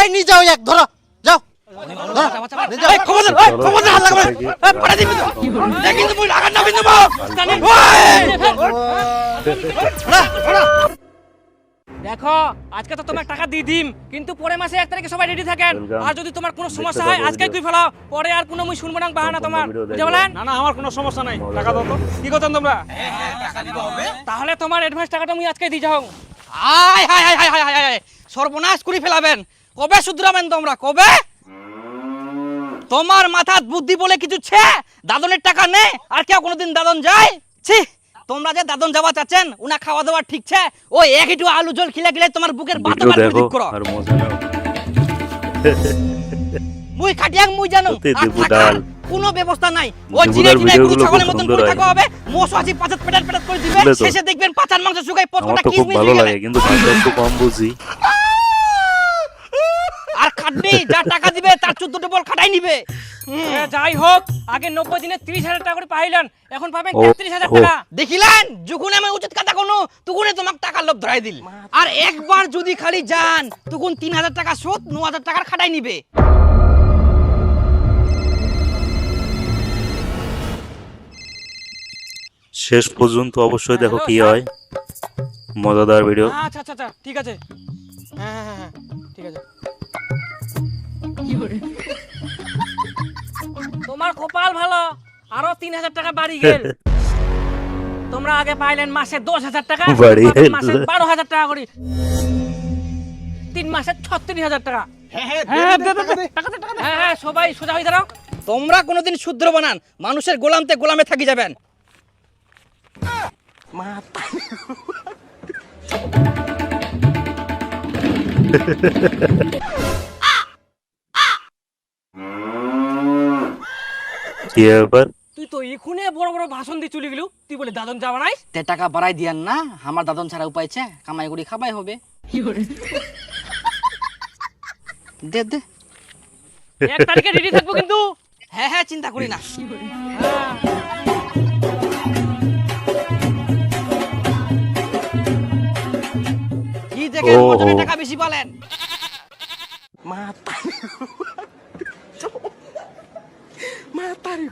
ওই নিয়ে যাও এক ধরো যাও দেখো আজকে তো তোমার টাকা দিয়ে দিম, কিন্তু পরে মাসে 1 তারিখে সবাই রেডি থাকেন। আর যদি তোমার কোনো সমস্যা হয় আজকে কই ফেলাও, পরে আর কোনো মুই শুনবো না বাহানা তোমার, বুঝতে পারলেন? না না আমার কোনো সমস্যা নাই, টাকা দাও তো। কি করছেন তোমরা? তাহলে তোমার অ্যাডভান্স টাকাটা মুই আজকে দিয়ে যাও। আয় হায় হায় হায় হায় হায় হায়, সর্বনাশ করে ফেলাবেন। কবে শুধরাবেন তোমরা, কবে? তোমার মাথাত বুদ্ধি বলে কিছু ছে? দাদনের টাকা নে আর কেউ কোনোদিন দাদন যায়? ছি, তোমরা যে দাদন যাওয়া চাচ্ছেন উনা খাওয়া দাওয়া ঠিক ছে, ওই এক একটু আলু জল খিলা গেলে তোমার বুকের বাতা বাড়ি ঠিক করো। আর মজা নাও। মুই খাটিয়াং মুই জানো, সত্যি আর দেবু থাকার ডাল। কোনো ব্যবস্থা নাই। ওই দেবুদার জিনে জিনে গরু ভিডিওগুলো ছাগলের খুব মতন সুন্দর করে হয়। থাকা হবে, মোষ আছে পাঁচাত পেটাত পেটাত করে দিবে, বুঝলে তো? শেষে দেখবেন পাচার মাংস শুকাই আমার পচকটা তো খুব কিসমিস ভালো হয়ে গেলে। লাগে, কিন্তু ভাষা একটু কম বুঝি। আর খাটনি যা টাকা দিবে তার 14 ডবল খাটাই নিবে। যাই হোক, আগে 90 দিনে 30,000 টাকা করে পাইলেন, এখন পাবেন ও, 33,000 ও। টাকা। দেখিলেন যখন আমি উচিত কথা কোনো তখন তোমাকে টাকার লোভ ধরাই দিল। আর একবার যদি খালি যান তখন 3,000 টাকা শোধ, 9,000 টাকার খাটাই নিবে। শেষ পর্যন্ত অবশ্যই দেখো কি হয়, মজাদার ভিডিও। আচ্ছা আচ্ছা আচ্ছা, ঠিক আছে। হ্যাঁ হ্যাঁ হ্যাঁ, ঠিক আছে। তোমার কপাল ভালো, আরো 3,000 টাকা বাড়ি গেল। তোমরা আগে পাইলেন মাসে 10,000 টাকা, বাড়ি পাবেন গেল। মাসে 12,000 টাকা করে, 3 মাসে 36,000 টাকা। হ্যাঁ হ্যাঁ, সবাই সোজা হয়ে দাঁড়াও। তোমরা কোনোদিন শুদ্র বানান, মানুষের গোলামতে গোলামে থাকি যাবেন। কি ব্যাপার? তুই তো এখুনে বড় বড় ভাষণ দিয়ে চলে গেলু, তুই বলে দাদন যাবা নাই? তে টাকা বাড়াই দিয়ান না, আমার দাদন ছাড়া উপায় আছে, কামাই করি খাবাই হবে। দে দে। 1 তারিখে রেডি থাকবো কিন্তু। হ্যাঁ হ্যাঁ, চিন্তা করি না। কি দেখেন ও। কজনের টাকা বেশি পালেন?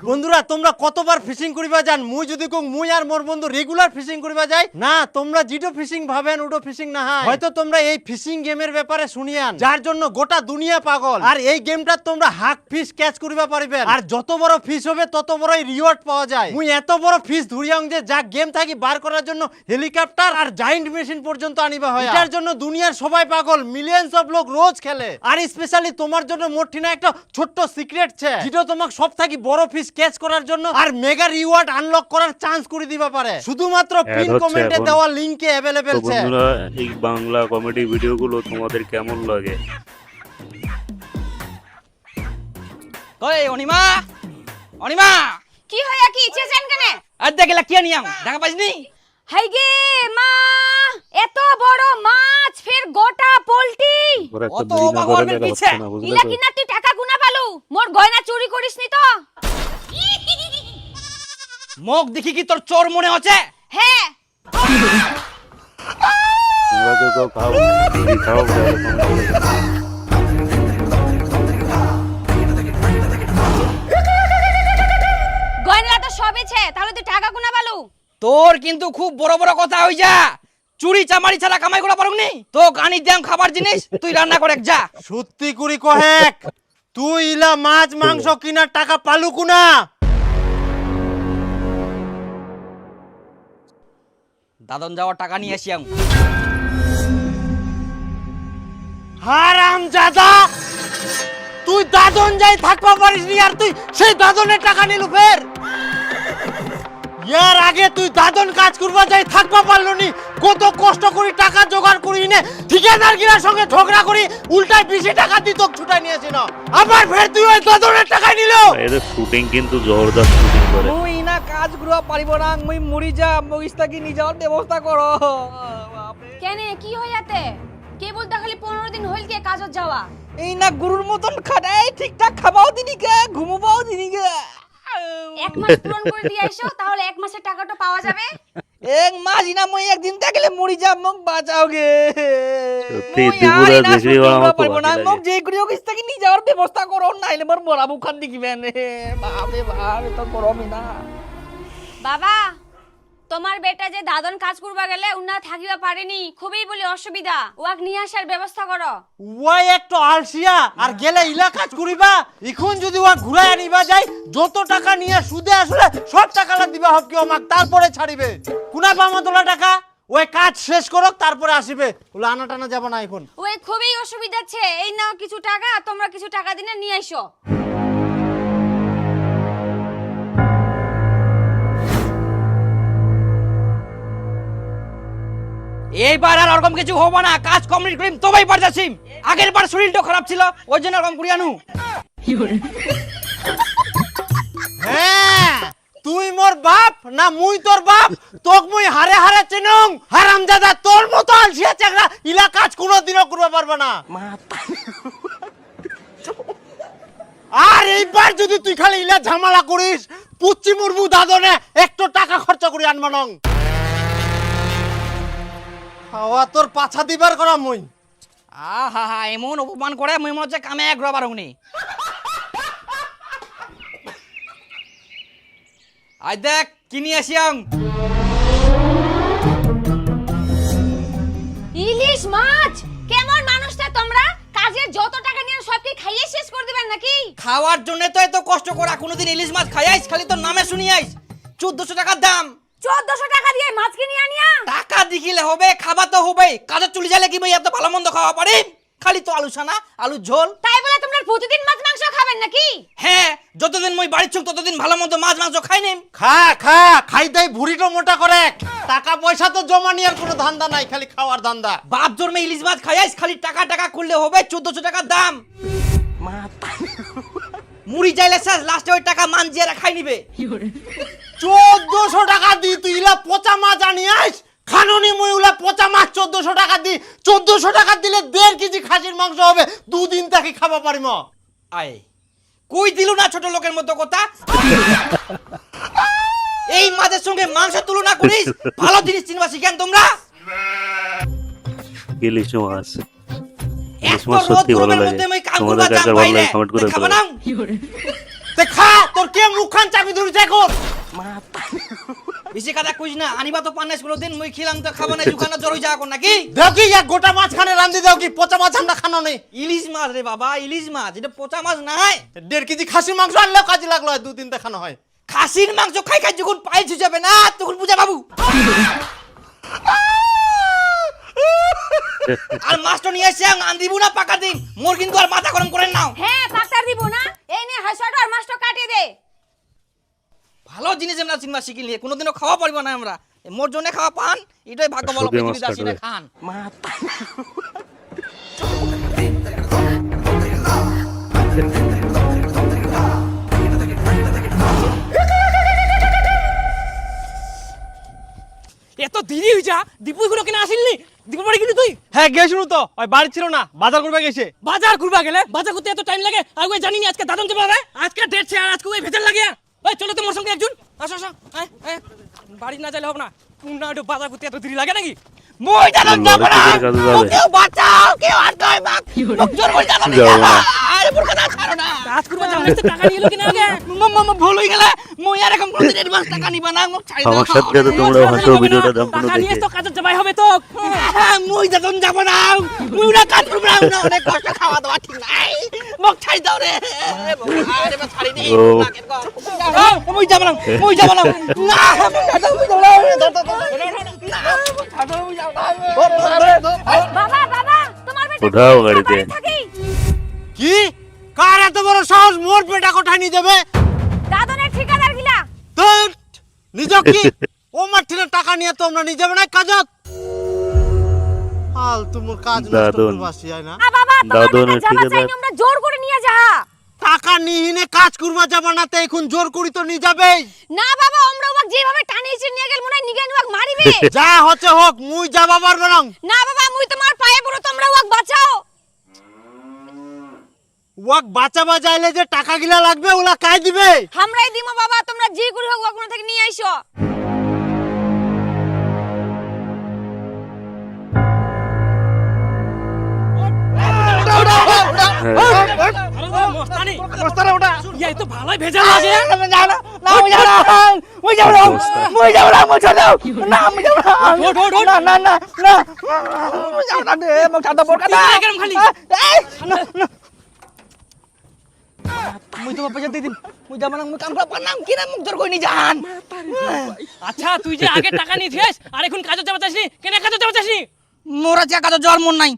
বন্ধুরা তোমরা কতবার ফিশিং করিবা যান, মুই যদি কং মুই আর মোর বন্ধু রেগুলার ফিশিং করিবা যাই না, তোমরা জিডো ফিশিং ভাবেন উডো ফিশিং না হয়। হয়তো তোমরা এই ফিশিং গেমের ব্যাপারে শুনিয়ান, যার জন্য গোটা দুনিয়া পাগল। আর এই গেমটা তোমরা হাক ফিশ ক্যাচ করিবা পারিবেন, আর যত বড় ফিশ হবে তত বড়ই রিওয়ার্ড পাওয়া যায়। মুই এত বড় ফিশ ধরিয়াং যে যা গেম থাকি বার করার জন্য হেলিকপ্টার আর জায়ান্ট মেশিন পর্যন্ত আনিবা হয়। এটার জন্য দুনিয়ার সবাই পাগল, মিলিয়নস অফ লোক রোজ খেলে। আর স্পেশালি তোমার জন্য মোটিনা একটা ছোট্ট সিক্রেট আছে, যেটা তোমাকে সব থাকি বড় ফিশ ক্যাচ করার জন্য আর মেগা রিওয়ার্ড আনলক করার চান্স করে দিবা পারে, শুধুমাত্র পিন হচ্ছে কমেন্টে এখন। দেওয়া লিংকে অ্যাভেলেবল তো আছে। বন্ধুরা, এই বাংলা কমেডি ভিডিওগুলো তোমাদের কেমন লাগে? ওই অনিমা, অনিমা, কি হইয়া কি চেছেন কেনে? আর দেখলা কি নিয়াম দেখা পাইছনি? হাই গে মা, এত বড় মাছ ফের গোটা পোল্টি। ওরা একটা অত দেরি না অবাক করে হবেন দেখা কিছে? হচ্ছে না, বুঝলে ইলা তো? কিনা তুই টাকা গুনা পালু, মোর গয়না চুরি করিসনি তো? মুখ দেখি কি তোর চোর মনে হচ্ছে? হ্যাঁ। তোমরা কেউ খাও, যদি খাও তাহলে তোমরা বলে দাও। গয়না তো সবই ছে, তাহলে তুই টাকা গুনা পালু? তোর কিন্তু খুব বড় বড় কথা হই যা। চুরি চামারি ছাড়া কামাই করা পারুনি? তো গানি দাম খাবার জিনিস তুই রান্না করে যা। সত্যি করি কহেক, তুই ইলা মাছ মাংস কিনার টাকা পালু কুনা? দাদন যাওয়ার টাকা নিয়ে আসিয়াম। হারাম জাদা, তুই দাদন যাই থাকবা পারিস নি, আর তুই সেই দাদনের টাকা নিলু ফের? ইয়ার আগে তুই দাদন কাজ করবা যাই থাকবা পারলো নি, কত কষ্ট করি টাকা জোগাড় করি নে, ঠিকাদার গিলার সঙ্গে ঝগড়া করি, উল্টায় বেশি টাকা দিত ছুটাই নিয়েছি না, আবার ফের তুই ওই দাদনের টাকা নিলো। এদের শুটিং কিন্তু জোরদার শুটিং করে। মুই না কাজ গুলো পারিব না, মুই মরি যা, মগিস্তাকি নিয়ে যাওয়ার ব্যবস্থা করো। কেনে কি হইয়াতে? কে বলতে খালি 15 দিন হইল কে কাজত যাওয়া? এই না গুরুর মতন খাটাই, ঠিকঠাক খাবাও দিনি কে, ঘুমোবাও দিনি কে। 1 মাস পূরণ করে দিয়ে আইসো, তাহলে 1 মাসের টাকাটা পাওয়া যাবে। এক মাস ইনা মই একদিন থাকলে মরি যাব মোক বাঁচাও গে সত্যি, মই দুপুরে আর ইনা বিক্রি করা শুনতে আমার খুব পারবো না বাজে মোক লাগে। যে করিও কিস থেকে নিয়ে যাওয়ার ব্যবস্থা করো নাইলে মোর মরা মুখান দেখিবেন বাপরে বাপ তো গরমই না বাবা তোমার বেটা যে দাদন কাজ করবা গেলে উনা থাকিবা পারেনি খুবই বলি অসুবিধা ওয়াক নিয়ে আসার ব্যবস্থা করো ওই একটু আলসিয়া আর গেলে ইলা কাজ করিবা এখন যদি ওয়া ঘুরাই আনিবা যাই যত টাকা নিয়ে সুদে আসলে সব টাকাটা দিবা হব কি আমাক তারপরে ছাড়িবে কুনা পামা তোলা টাকা ওই কাজ শেষ করক তারপরে আসিবে ওলা আনা টানা যাব না এখন ওই খুবই অসুবিধা আছে এই নাও কিছু টাকা তোমরা কিছু টাকা দিনে নিয়ে আইসো এইবার আর ওরকম কিছু হবো না কাজ কমপ্লিট করিম তবেই পারতাছি আগের বার শরীরটা খারাপ ছিল ওই জন্য ওরকম করিয়ানু হ্যাঁ তুই মোর বাপ না মুই তোর বাপ তোক মুই হারে হারে চিনুং হারামজাদা তোর মতো আলসিয়া চাকরা ইলা কাজ কোনোদিনও করতে পারবে না আর এইবার যদি তুই খালি ইলা ঝামেলা করিস পুচ্চি মুরমু দাদনে একটু টাকা খরচা করি আনমানং খাওয়া তোর পাছা দিবার করা মুই আহা হা এমন অপমান করে মই মনে হচ্ছে কামে এক রবার উনি আই দেখ কিনি আসিয়াং ইলিশ মাছ কেমন মানুষটা তোমরা কাজে যত টাকা নিয়ে সব কি খাইয়ে শেষ করে দিবেন নাকি খাওয়ার জন্য তো এত কষ্ট করা কোনোদিন ইলিশ মাছ খাইয়াইস খালি তোর নামে শুনিয়াইস 1400 টাকার দাম 1400 টাকা দিয়ে মাছ কিনে আনিয়া টাকা দেখিলে হবে খাবা তো হবে কাজে চলে যালে কি ভাই এত ভালো মন্দ খাওয়া পারি খালি তো আলু ছানা আলু ঝোল তাই বলে তোমরা প্রতিদিন মাছ মাংস খাবেন নাকি হ্যাঁ যতদিন মই বাড়ি ছুক ততদিন ভালো মন্দ মাছ মাংস খাই নিম খা খা খাই দেই ভুড়িটো মোটা করে টাকা পয়সা তো জমা নিয়ার কোনো ধান্দা নাই খালি খাওয়ার ধান্দা বাপ জন্মে ইলিশ মাছ খাইয়াইস খালি টাকা টাকা করলে হবে 1400 টাকার দাম মুড়ি চাইলে শেষ লাস্টে ওই টাকা মান জিয়ারা খাই নিবে 1400 টাকা দি তুই ইলা পচা মাছ আনিয়াস খাননি মুই উলা পচা মাছ 1400 টাকা দি 1400 টাকা দিলে 1.5 কেজি খাসির মাংস হবে দুদিন তাকে খাওয়া পারিম আয় কই দিলু না ছোট লোকের মতো কথা এই মাছের সঙ্গে মাংস তুলনা করিস ভালো জিনিস চিনবা শিখেন তোমরা ইলিশ মাছ ইলিশ এত মাছ রোদ সত্যি ভালো গরমের লাগে মধ্যে আমি কাম তোমাদের করবা কার যাম ভালো বাইরে লাগে কমেন্ট করে খাবা বলো না তে খা তোর কে মুখখান চাবি ধরে এখন বেশি কথা কইস না আনিবা তো পান্নাস গুলো দিন মুই খিলাম তো খাবো না দোকানে জরুই যা কর নাকি দেও কি এক গোটা মাছ খানে রান্ধি দেও কি পচা মাছ আমরা খানো নেই ইলিশ মাছ রে বাবা ইলিশ মাছ এটা পচা মাছ নাই 1.5 কেজি খাসির মাংস আনলেও কাজে লাগলো হয় দুদিন দেখানো হয় খাসির মাংস খাই খাই যখন পাই যাবে না তখন বুঝা বাবু আর মাছটা নিয়ে এসে আন দিব না পাকা দিন মোর কিন্তু আর মাথা গরম করেন নাও হ্যাঁ পাকার দিব না এই নে হাসাটো আর মাছটা কাটিয়ে দে ভালো জিনিস আমরা চিনবা শিখিলি কোনোদিনও খাওয়া পারব না আমরা মোর জন্য খাওয়া পান এটাই ভাগ্য বলো সবজি মাছ পৃথিবীতে আসি না কাটবে। খান এত দেরি হই যা দীপুই গুলো কিনা আসিলনি দীপু বাড়ি গেলি তুই হ্যাঁ গেছিল তো ওই বাড়ি ছিল না বাজার করবে গেছে বাজার ঘুরবা গেলে বাজার করতে এত টাইম লাগে আর ওই জানি না আজকে দাদন যাবে আজকে ডেট ছে আর আজকে ওই ভেতর লাগে ওই চলো তোমার সঙ্গে একজন আসো আসো আয়, আয়। বাড়ি না যাইলে হবে না কোনটা একটু বাজার করতে এত দেরি লাগে নাকি মই জানো যাব না লড়াই করে কাজে যাবে। কেউ বাঁচাও কেউ আটকায় বাপ মুখ জোর করে জানো যাবো না। আরে বুড়কা না ছাড়ো না কাজ করবা যাবে না টাকা নিয়ে এলো কিনা আগে মাম্মা ভুল হয়ে গেল মই আর এরকম কোনদিন অ্যাডভান্স টাকা নিবা না মোক ছাড়ি দাও আমার সাথে তো তোমরা হাসো ভিডিওটা সম্পূর্ণ টাকা নিয়ে দেখে তো কাজে যাবাই হবে তো মই যখন যাব না মই না কাজ করব না না অনেক কষ্ট খাওয়া দাওয়া ঠিক নাই মোক ছাড়ি দাও রে আরে বা ছাড়ি দি ও। মই যাব না মই যাব না না মই যাব না বাবা বাবা তোমার বেটা উঠাও গাড়িতে। থাকি কি কার এত বড় সাহস মোর পেটা কোঠায় নিয়ে যাবে দাদনের ঠিকাদার গিলা তো নিজ কি ও মাঠিনে টাকা নিয়ে তোমরা নিয়ে যাবে না কাজত হাল তোমার কাজ নষ্ট দাদন। করবাসি হয় না বাবা তোমার দাদনের বেটা যাবা ঠিকাদার। চাইনি আমরা জোর করে নিয়ে যা টাকা নিহিনে কাজ করবা যাবা না তো এখন জোর করি তো নিয়ে যাবে না বাবা আমরা ওকে যেভাবে টানিয়েছি নিয়ে গেল মনে হয় নিগান ওকে মারিবে যা হচ্ছে হোক মুই যাবা পারবে না না বাবা মুই তোমার পায়ে পড়ো তোমরা ওকে বাঁচাও ওয়াক বাঁচাবা যাইলে যে টাকা গিলা লাগবে ওলা কাই দিবে আমরাই দিমো বাবা তোমরা যে করে হোক ওখান থেকে নিয়ে আইসো মস্তানি বস্তাটা ওটা এই তো ভালোই ভেজাল লাগে ওঠ, ওঠ, ওঠ। কেরম খালি আচ্ছা তুই যে আগে টাকা নিয়েছিস আর এখন কাজে যাওয়া চাসনি কেন কাজে যাওয়া চাসনি মোরা চা কাজ যাওয়ার মন নাই।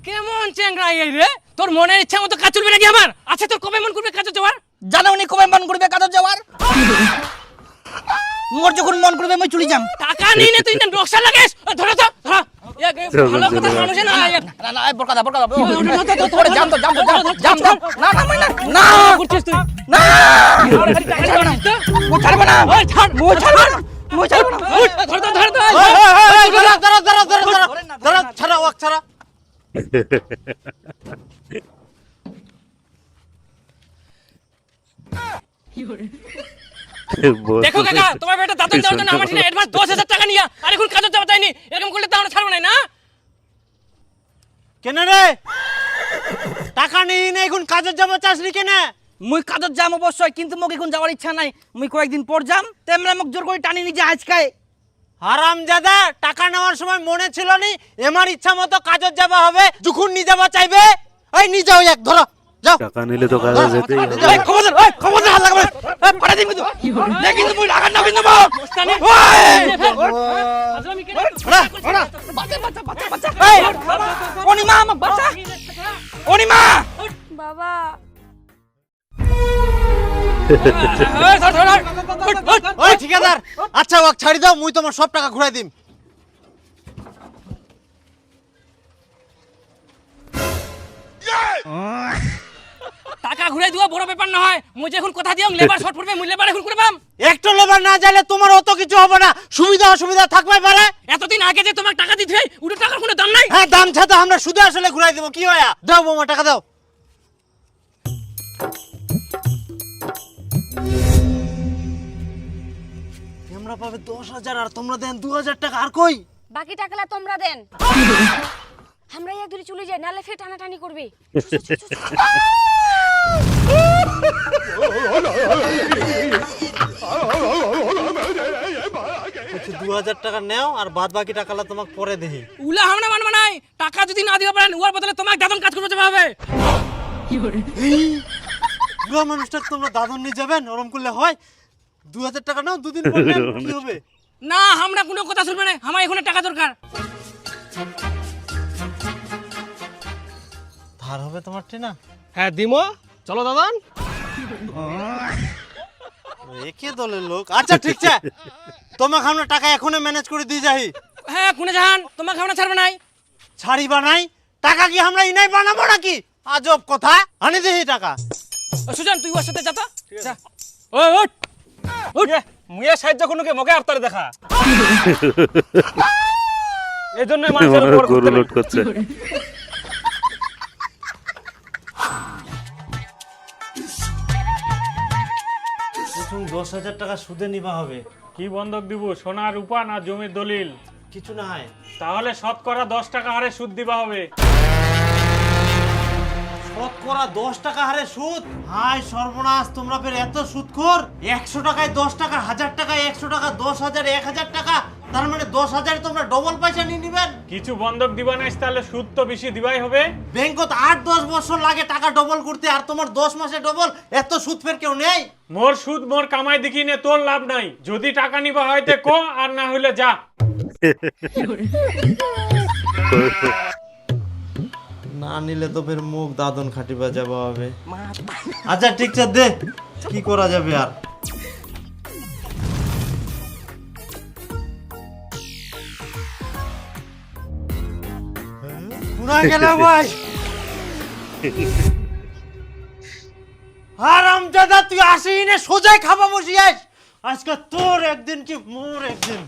কেমন চ্যাংরা এই রে তোর মনের ইচ্ছা মতো কাজ চলবে নাকি আমার আচ্ছা তোর কবে মন করবে কাজে যাওয়ার জানো উনি কবে মন করবে কাজ যাওয়ার? মোর যখন মন করবে আমি চলে যাম। টাকা নিয়ে নে তুই নকশা লাগাস ধরো তো ধরো ভালো কথা মানুষে না না না বরকা দা তোরে জাম তো জাম না না না না করছিস তুই না আর খালি টাকা নিয়ে আসিস তো মো ছাড়বে না ওই ছাড় মো ছাড়বে না মো ছাড়বে না। ধর তো ধর তো দাঁড়া ছাড়া ওয়াক ছাড়া। দেখো কাকা তোমার বেটা দাদন দেওয়ার জন্য আমার থেকে অ্যাডভান্স 10,000 টাকা নিয়া আর এখন কাজে যাওয়া চাইনি এরকম করলে তো আমরা ছাড়বো না না কেন রে টাকা নিয়ে নে এখন কাজে যাবো চাসনি কেন? মুই কাজত যাম অবশ্যই কিন্তু মোক এখন যাওয়ার ইচ্ছা নাই। মুই কয়েকদিন পর যাম তেমরা মোক জোর করে টানি নিজে আজকায়। হারামজাদা টাকা নেওয়ার সময় মনে ছিল নি এমার ইচ্ছা মতো কাজে যাবা হবে যখন নিয়ে যাবা চাইবে এই নিয়ে যাও এক ধরো যাও। টাকা নিলে তো কাজে যেতেই হবে। এই খবরদার হাত লাগাবে পাড়া দিবি তো দেখ কিন্তু মুই রাগার না কিন্তু মোস্তানি আজলামি কেন বাচ্চা এই অনিমা আমাক বাচ্চা অনিমা বাবা ধর ধর ওই ঠিকাদার আচ্ছা ওয়াক ছাড়ি দাও মুই তোমার সব টাকা ঘুরাই দিম। টাকা ঘুরে দিও বড় ব্যাপার না হয় মুই যে এখন কথা দিও লেবার শর্ট পড়বে মুই লেবার এখন করবাম একটু লেবার না যাইলে তোমার অত কিছু হবে না সুবিধা অসুবিধা থাকবে পারে। এতদিন আগে যে তোমার টাকা দিতে হয় ওটা টাকার কোনো দাম নাই হ্যাঁ দাম ছাড়া আমরা শুধু আসলে ঘুরাই দেবো কি হয় দাও বোমা টাকা দাও। আমরা পাবে 10,000 আর তোমরা দেন 2,000 টাকা আর কই বাকি টাকালা তোমরা দেন আমরা এক দূরে চলে যাই নালে ফের টানাটানি করবে কিছু 2,000 টাকা নাও আর বাদ বাকি টাকালা তোমাকে পরে দেই। উলা আমরা মানব নাই টাকা যদি না দিবা পারেন ওর বদলে তোমাকে দাদন কাজ করতে হবে বুড়া মানুষটা তোমরা দাদন নিয়ে যাবেন ওরম করলে হয় 2,000 টাকা নাও দুদিন পর নেন, কি হবে? না আমরা কোনো কথা শুনবে না আমার এখন টাকা দরকার ধার হবে তোমার না? হ্যাঁ দিমো চলো দাদান। একে দলের লোক আচ্ছা ঠিক আছে তোমাকে আমরা টাকা এখনই ম্যানেজ করে দিয়ে যাই। হ্যাঁ কোনে জান তোমাকে আমরা ছাড়বে নাই ছাড়ি বানাই টাকা কি আমরা ইনাই বানাবো নাকি? আজব কথা আনি দেহি টাকা। ও সুজন তুই ওর সাথে যা তো যা ওই ওঠ ওঠ মুয়ে সাহায্য কোনকে মগে আফতারে দেখা এজন্যই মানুষের উপর গরু লোড করছে। 10,000 টাকা সুদে নিবা হবে। কি বন্ধক দিব সোনা রূপা না জমির দলিল? কিছু না হয় তাহলে শতকরা 10 টাকা হারে সুদ দিবা হবে। শতকরা 10 টাকা হারে সুদ? হাই সর্বনাশ তোমরা ফের এত সুদখোর। 100 টাকায় 10 টাকা, 1000 টাকায় 100 টাকা, 10,000 1000 টাকা, তার মানে 10,000 তোমরা ডবল পয়সা নিয়ে নিবেন। কিছু বন্ধক দিবা না তাহলে সুদ তো বেশি দিবাই হবে। ব্যাংকত 8-10 বছর লাগে টাকা ডবল করতে আর তোমার 10 মাসে ডবল, এত সুদ ফের কেউ নেই। মোর সুদ মোর কামাই দেখি নে তোর লাভ নাই। যদি টাকা নিবা হয়তে কো আর না হইলে যা। না নিলে তো ফের মুখ দাদন খাটিবা যাবা হবে। আচ্ছা ঠিক আছে দে কি করা যাবে আর। পুরা গেল ভাই। হারামজাদা তুই আসিস নে সোজাই খাবা বসিয়াস। আজকে তোর একদিন কি মোর একদিন।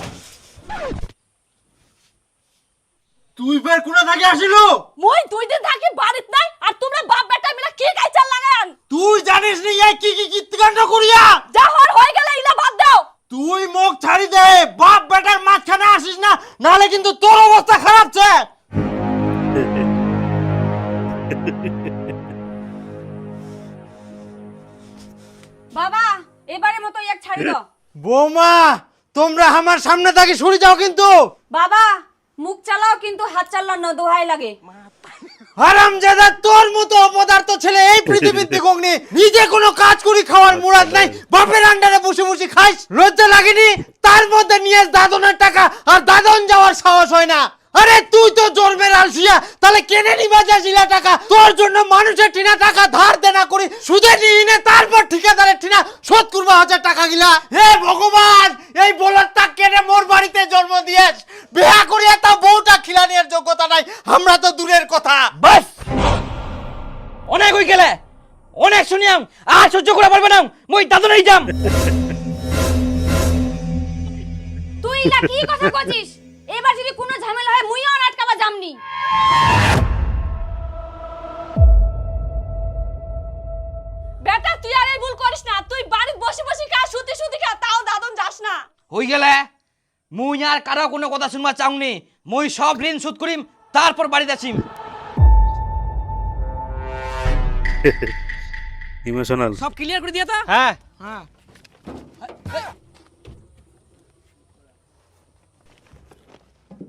তুই ফের কোনা থাকি আসিলু? মই 2 দিন থাকি বাড়িত নাই আর তোমরা বাপ বেটা মিলা কি কাইচাল লাগান? তুই জানিস নি এই কি কীর্তিকাণ্ড করিয়া? যা হয়ে গেল ইলা বাদ দাও। তুই মুখ ছাড়ি দে, বাপ বেটার মাঝখানে আসিস না, নালে কিন্তু তোর অবস্থা খারাপ আছে। বাবা এবারে মতো এক ছাড়ি দাও। বৌমা তোমরা আমার সামনে থেকে সরে যাও কিন্তু। বাবা মুখ চালাও কিন্তু হাত চালাও না, দোহাই লাগে। হারামজাদা তোর মতো অপদার্থ ছেলে এই পৃথিবীতে গগনি, নিজে কোনো কাজ করি খাওয়ার মুরাদ নাই, বাপের আন্ডারে বসে বসে খাইস, লজ্জা লাগেনি? তার মধ্যে নিয়ে দাদনের টাকা আর দাদন যাওয়ার সাহস হয় না। আরে তুই তো জন্মের আলসিয়া, তাহলে কেনে নিবা যাইছিলা টাকা? তোর জন্য মানুষের ঠিনা টাকা ধার দেনা করি সুদে নিয়ে নে, তারপর ঠিকাদারের ঠিনা শোধ করবা 1000 টাকা গিলা। হে ভগবান, এই বলদটা কেনে মোর বাড়িতে জন্ম দিয়েছ? বিয়া করিয়া তা বউটা খিলানির যোগ্যতা নাই, আমরা তো দূরের কথা। বাস অনেক হয়ে গেলে, অনেক শুনিয়াম, আর সহ্য করে পারবে না, মই দাদনেই যাম। তুই না কি কথা কইছিস? এবার যদি কোনো ঝামেলা হয় মুইও আটকাবা জামনি। বেটা তুই আর এই ভুল করিস না, তুই বাড়িতে বসে বসে খা, শুতে শুতে খা, তাও দাদন যাস না। হয়ে গেলে মুই আর কারো কোনো কথা শুনবা চাউনি, মুই সব ঋণ শোধ করিম, তারপর বাড়িতে আসিম। ইমোশনাল। সব ক্লিয়ার করে দিয়া তা। হ্যাঁ হ্যাঁ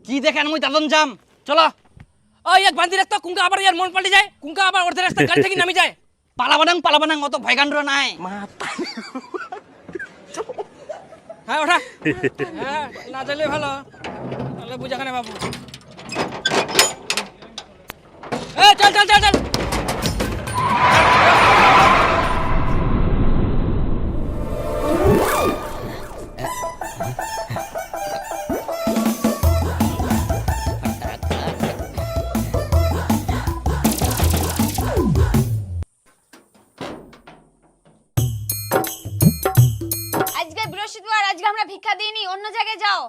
কি দেখেন মুই দাদন যাম, চলো। ওই এক বান্ধি রাখতো, কুঙ্কা আবার ইয়ার মন পাল্টে যায়, কুঙ্কা আবার অর্ধেক রাস্তা গাড়ি থেকে নামি যায়। পালাবানাং অত ভয়কাণ্ড নাই। হ্যাঁ ওঠা। হ্যাঁ না যাইলে ভালো, তাহলে বুঝাখানে বাবু। চল চল চল চল। আজকে বৃহস্পতিবার, আজকে আমরা ভিক্ষা দিইনি, অন্য জায়গায় যাও।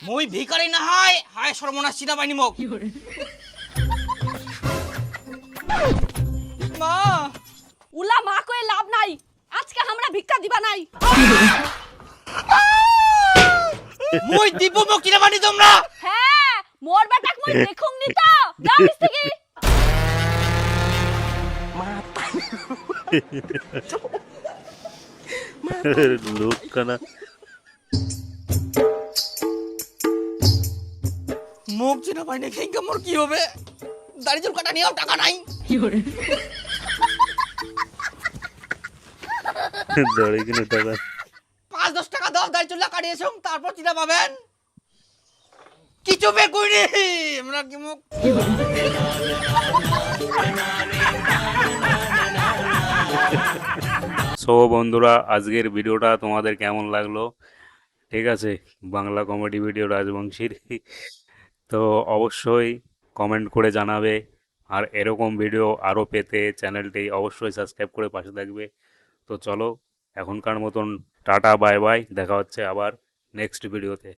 মুই ভিখারি না হয়, হায় সর্বনাশ চিনা পাইনি মোক। মা উলা মা কয়ে লাভ নাই, আজকে আমরা ভিক্ষা দিবা নাই। মুই দিব মোক চিনা পাইনি তোমরা। হ্যাঁ মোর বেটাক মই দেখুম নি তো, যাও নিচ থেকে। লোক কানা। মুখ চিনা পাইনি, খেঙ্কা মোর কি হবে? দাড়ি চুল কাটা নিয়েও টাকা নাই। দাঁড়ি কিনে টাকা। 5-10 টাকা দাও, দাড়ি চুল কাটিয়েছ, তারপর চিনা পাবেন। কিছু বের করিনি আমরা কি মুখ। সো বন্ধুরা, আজকের ভিডিওটা তোমাদের কেমন লাগলো? ঠিক আছে, বাংলা কমেডি ভিডিও রাজবংশীর। তো অবশ্যই কমেন্ট করে জানাবে, আর এরকম ভিডিও আরও পেতে চ্যানেলটি অবশ্যই সাবস্ক্রাইব করে পাশে থাকবে। তো চলো এখনকার মতন টাটা, বাই বাই, দেখা হচ্ছে আবার নেক্সট ভিডিওতে।